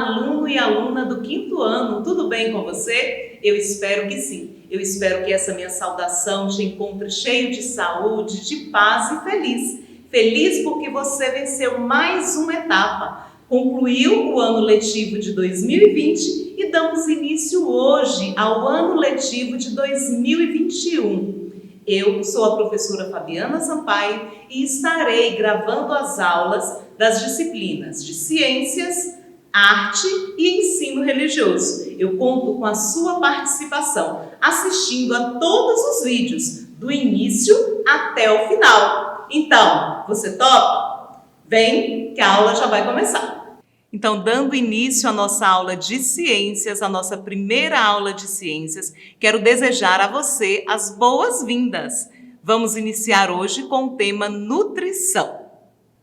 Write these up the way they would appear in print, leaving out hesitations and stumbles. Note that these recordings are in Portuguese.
aluno e aluna do 5º ano, tudo bem com você? Eu espero que sim. Eu espero que essa minha saudação te encontre cheio de saúde, de paz e feliz. Feliz porque você venceu mais uma etapa, concluiu o ano letivo de 2020 e damos início hoje ao ano letivo de 2021. Eu sou a professora Fabiana Sampaio e estarei gravando as aulas das disciplinas de Ciências, Arte e Ensino Religioso. Eu conto com a sua participação, assistindo a todos os vídeos, do início até o final. Então, você topa? Vem que a aula já vai começar. Então, dando início à nossa aula de ciências, a nossa primeira aula de ciências, quero desejar a você as boas-vindas. Vamos iniciar hoje com o tema nutrição.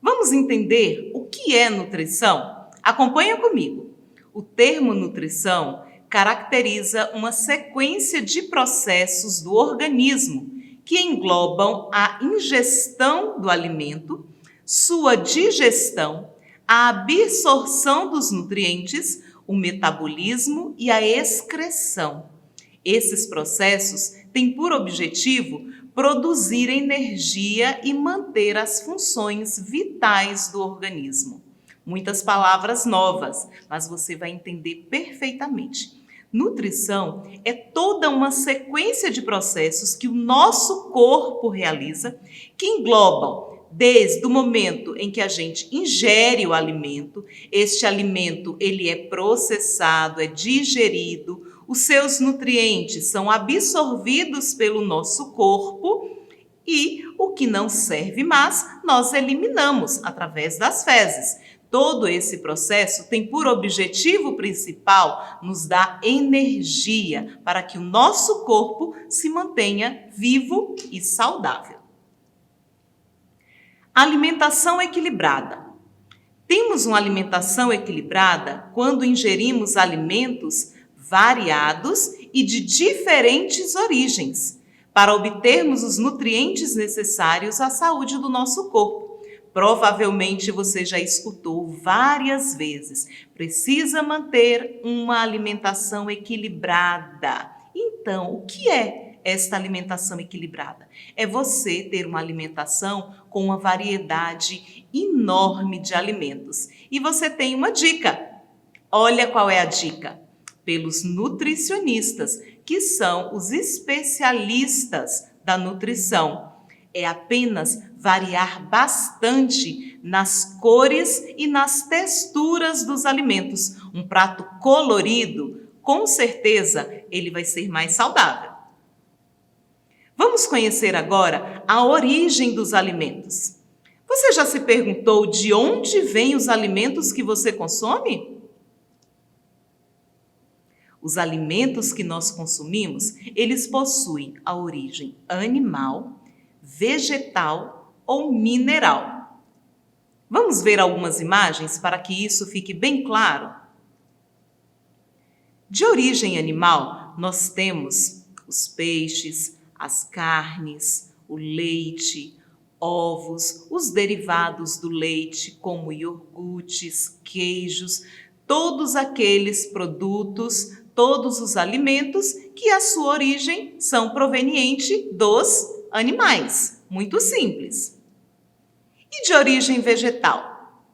Vamos entender o que é nutrição? Acompanha comigo. O termo nutrição caracteriza uma sequência de processos do organismo que englobam a ingestão do alimento, sua digestão, a absorção dos nutrientes, o metabolismo e a excreção. Esses processos têm por objetivo produzir energia e manter as funções vitais do organismo. Muitas palavras novas, mas você vai entender perfeitamente. Nutrição é toda uma sequência de processos que o nosso corpo realiza, que englobam desde o momento em que a gente ingere o alimento, este alimento ele é processado, é digerido, os seus nutrientes são absorvidos pelo nosso corpo e o que não serve mais, nós eliminamos através das fezes. Todo esse processo tem por objetivo principal nos dar energia para que o nosso corpo se mantenha vivo e saudável. Alimentação equilibrada. Temos uma alimentação equilibrada quando ingerimos alimentos variados e de diferentes origens, para obtermos os nutrientes necessários à saúde do nosso corpo. Provavelmente você já escutou várias vezes, precisa manter uma alimentação equilibrada. Então, o que é esta alimentação equilibrada? É você ter uma alimentação com uma variedade enorme de alimentos. E você tem uma dica. Olha qual é a dica. Pelos nutricionistas, que são os especialistas da nutrição. É apenas variar bastante nas cores e nas texturas dos alimentos. Um prato colorido, com certeza, ele vai ser mais saudável. Vamos conhecer agora a origem dos alimentos. Você já se perguntou de onde vêm os alimentos que você consome? Os alimentos que nós consumimos, eles possuem a origem animal, vegetal ou mineral. Vamos ver algumas imagens para que isso fique bem claro? De origem animal, nós temos os peixes, as carnes, o leite, ovos, os derivados do leite, como iogurtes, queijos, todos aqueles produtos, todos os alimentos que a sua origem são provenientes dos animais. Muito simples. E de origem vegetal?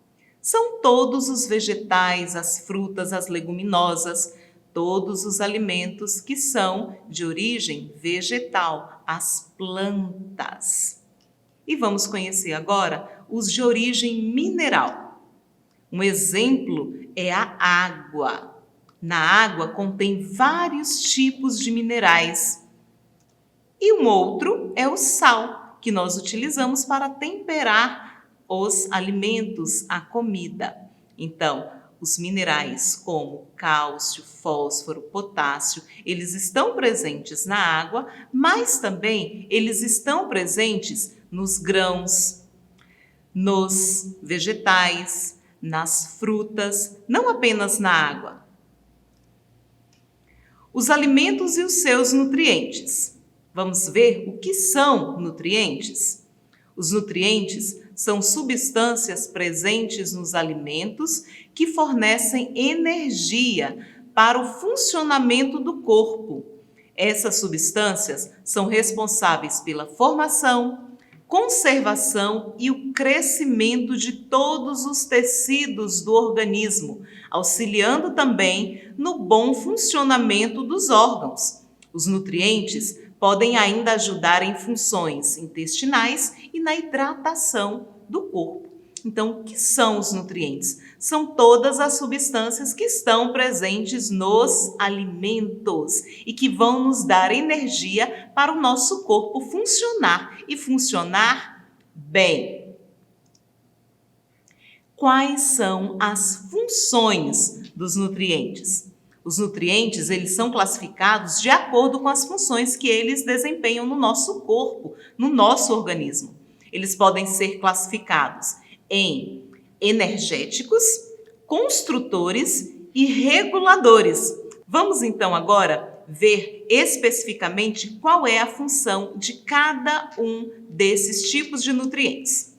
São todos os vegetais, as frutas, as leguminosas, todos os alimentos que são de origem vegetal, as plantas. E vamos conhecer agora os de origem mineral. Um exemplo é a água. Na água contém vários tipos de minerais. E um outro é o sal, que nós utilizamos para temperar os alimentos, a comida. Então, os minerais como cálcio, fósforo, potássio, eles estão presentes na água, mas também eles estão presentes nos grãos, nos vegetais, nas frutas, não apenas na água. Os alimentos e os seus nutrientes. Vamos ver o que são nutrientes? Os nutrientes são substâncias presentes nos alimentos que fornecem energia para o funcionamento do corpo. Essas substâncias são responsáveis pela formação, conservação e o crescimento de todos os tecidos do organismo, auxiliando também no bom funcionamento dos órgãos. Os nutrientes podem ainda ajudar em funções intestinais e na hidratação do corpo. Então, o que são os nutrientes? São todas as substâncias que estão presentes nos alimentos e que vão nos dar energia para o nosso corpo funcionar e funcionar bem. Quais são as funções dos nutrientes? Os nutrientes, eles são classificados de acordo com as funções que eles desempenham no nosso corpo, no nosso organismo. Eles podem ser classificados em energéticos, construtores e reguladores. Vamos então agora ver especificamente qual é a função de cada um desses tipos de nutrientes.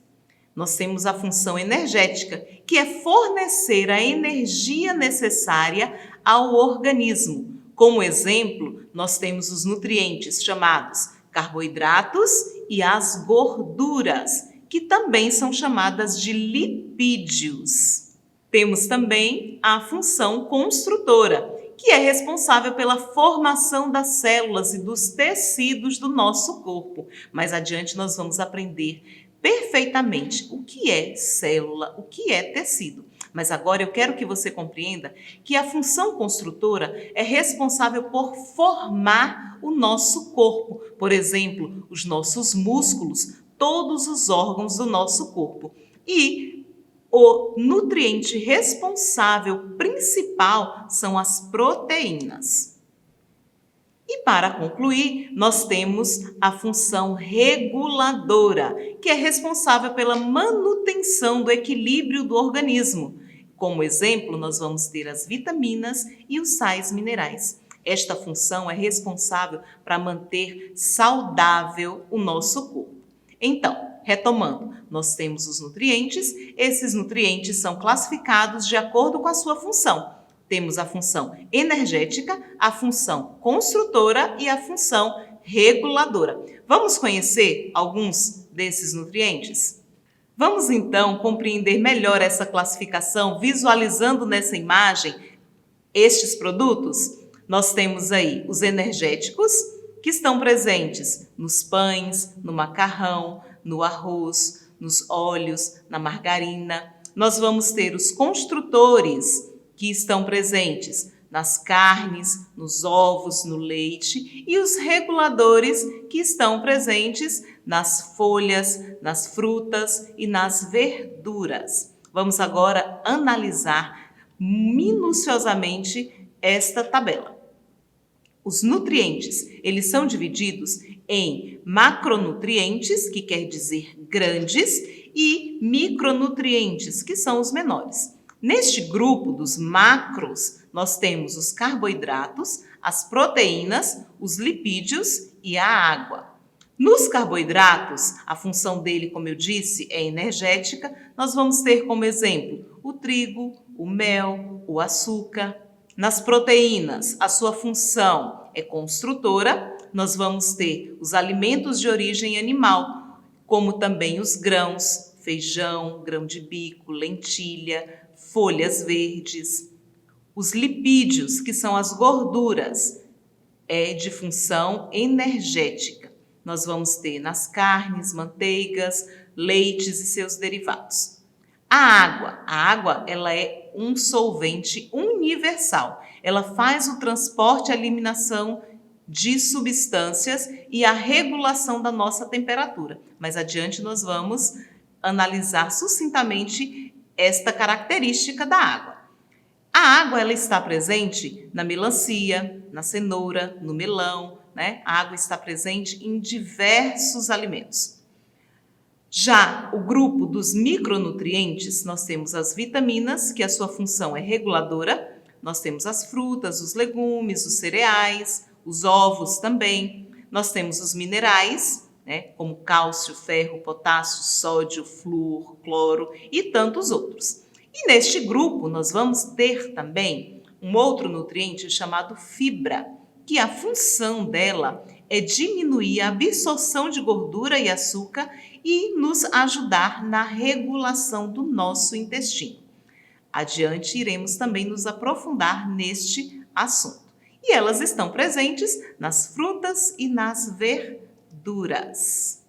Nós temos a função energética, que é fornecer a energia necessária ao organismo. Como exemplo, nós temos os nutrientes chamados carboidratos e as gorduras, que também são chamadas de lipídios. Temos também a função construtora, que é responsável pela formação das células e dos tecidos do nosso corpo. Mais adiante nós vamos aprender perfeitamente o que é célula, o que é tecido. Mas agora eu quero que você compreenda que a função construtora é responsável por formar o nosso corpo. Por exemplo, os nossos músculos, todos os órgãos do nosso corpo. E o nutriente responsável principal são as proteínas. E para concluir, nós temos a função reguladora, que é responsável pela manutenção do equilíbrio do organismo. Como exemplo, nós vamos ter as vitaminas e os sais minerais. Esta função é responsável para manter saudável o nosso corpo. Então, retomando, nós temos os nutrientes. Esses nutrientes são classificados de acordo com a sua função. Temos a função energética, a função construtora e a função reguladora. Vamos conhecer alguns desses nutrientes? Vamos então compreender melhor essa classificação visualizando nessa imagem estes produtos? Nós temos aí os energéticos, que estão presentes nos pães, no macarrão, no arroz, nos óleos, na margarina. Nós vamos ter os construtores, que estão presentes nas carnes, nos ovos, no leite, e os reguladores, que estão presentes nas folhas, nas frutas e nas verduras. Vamos agora analisar minuciosamente esta tabela. Os nutrientes, eles são divididos em macronutrientes, que quer dizer grandes, e micronutrientes, que são os menores. Neste grupo dos macros, nós temos os carboidratos, as proteínas, os lipídios e a água. Nos carboidratos, a função dele, como eu disse, é energética. Nós vamos ter como exemplo o trigo, o mel, o açúcar. Nas proteínas, a sua função é construtora. Nós vamos ter os alimentos de origem animal, como também os grãos, feijão, grão de bico, lentilha, folhas verdes. Os lipídios, que são as gorduras, é de função energética. Nós vamos ter nas carnes, manteigas, leites e seus derivados. A água ela é um solvente universal. Ela faz o transporte e a eliminação de substâncias e a regulação da nossa temperatura. Mais adiante nós vamos analisar sucintamente esta característica da água. A água ela está presente na melancia, na cenoura, no melão, né? A água está presente em diversos alimentos. Já o grupo dos micronutrientes, nós temos as vitaminas, que a sua função é reguladora. Nós temos as frutas, os legumes, os cereais, os ovos também. Nós temos os minerais, né, como cálcio, ferro, potássio, sódio, flúor, cloro e tantos outros. E neste grupo nós vamos ter também um outro nutriente chamado fibra, que a função dela é diminuir a absorção de gordura e açúcar e nos ajudar na regulação do nosso intestino. Adiante, iremos também nos aprofundar neste assunto. E elas estão presentes nas frutas e nas verduras.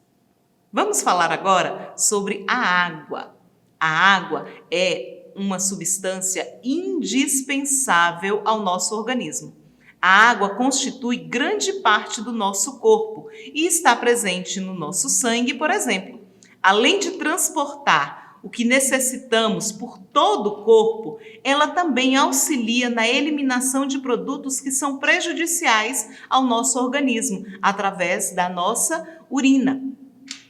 Vamos falar agora sobre a água. A água é uma substância indispensável ao nosso organismo. A água constitui grande parte do nosso corpo e está presente no nosso sangue, por exemplo. Além de transportar o que necessitamos por todo o corpo, ela também auxilia na eliminação de produtos que são prejudiciais ao nosso organismo, através da nossa urina.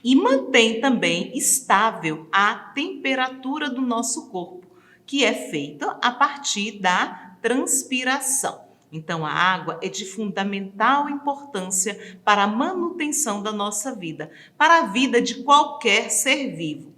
E mantém também estável a temperatura do nosso corpo, que é feita a partir da transpiração. Então, a água é de fundamental importância para a manutenção da nossa vida, para a vida de qualquer ser vivo.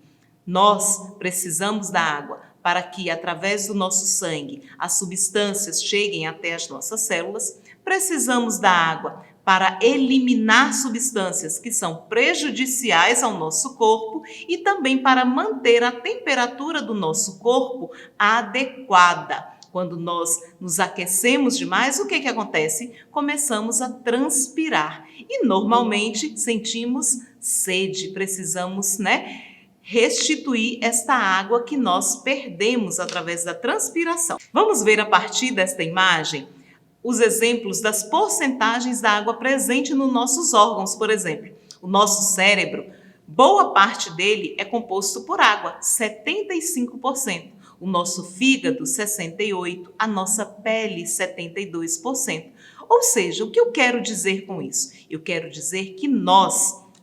Nós precisamos da água para que, através do nosso sangue, as substâncias cheguem até as nossas células. Precisamos da água para eliminar substâncias que são prejudiciais ao nosso corpo e também para manter a temperatura do nosso corpo adequada. Quando nós nos aquecemos demais, o que acontece? Começamos a transpirar e normalmente sentimos sede. Precisamos, restituir esta água que nós perdemos através da transpiração. Vamos ver a partir desta imagem os exemplos das porcentagens da água presente nos nossos órgãos, por exemplo. O nosso cérebro, boa parte dele é composto por água, 75%. O nosso fígado, 68%. A nossa pele, 72%. Ou seja, o que eu quero dizer com isso? Eu quero dizer que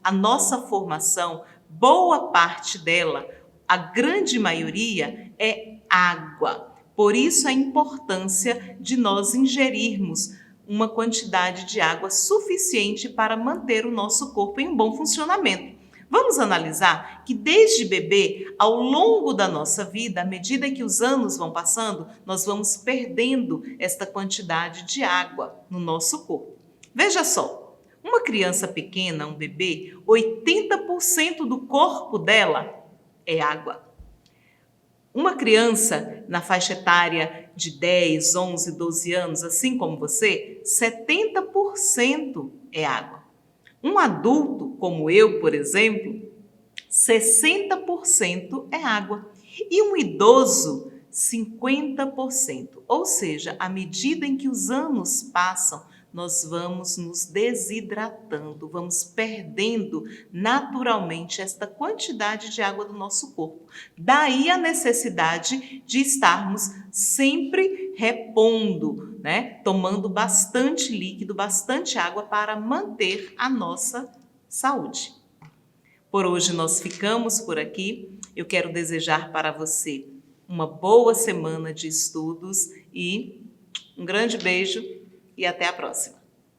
a nossa formação, boa parte dela, a grande maioria, é água. Por isso a importância de nós ingerirmos uma quantidade de água suficiente para manter o nosso corpo em um bom funcionamento. Vamos analisar que desde bebê, ao longo da nossa vida, à medida que os anos vão passando, nós vamos perdendo esta quantidade de água no nosso corpo. Veja só, uma criança pequena, um bebê, 80% do corpo dela é água. Uma criança na faixa etária de 10, 11, 12 anos, assim como você, 70% é água. Um adulto, como eu, por exemplo, 60% é água. E um idoso, 50%. Ou seja, à medida em que os anos passam, nós vamos nos desidratando, vamos perdendo naturalmente esta quantidade de água do nosso corpo. Daí a necessidade de estarmos sempre repondo, tomando bastante líquido, bastante água para manter a nossa saúde. Por hoje nós ficamos por aqui. Eu quero desejar para você uma boa semana de estudos e um grande beijo e até a próxima.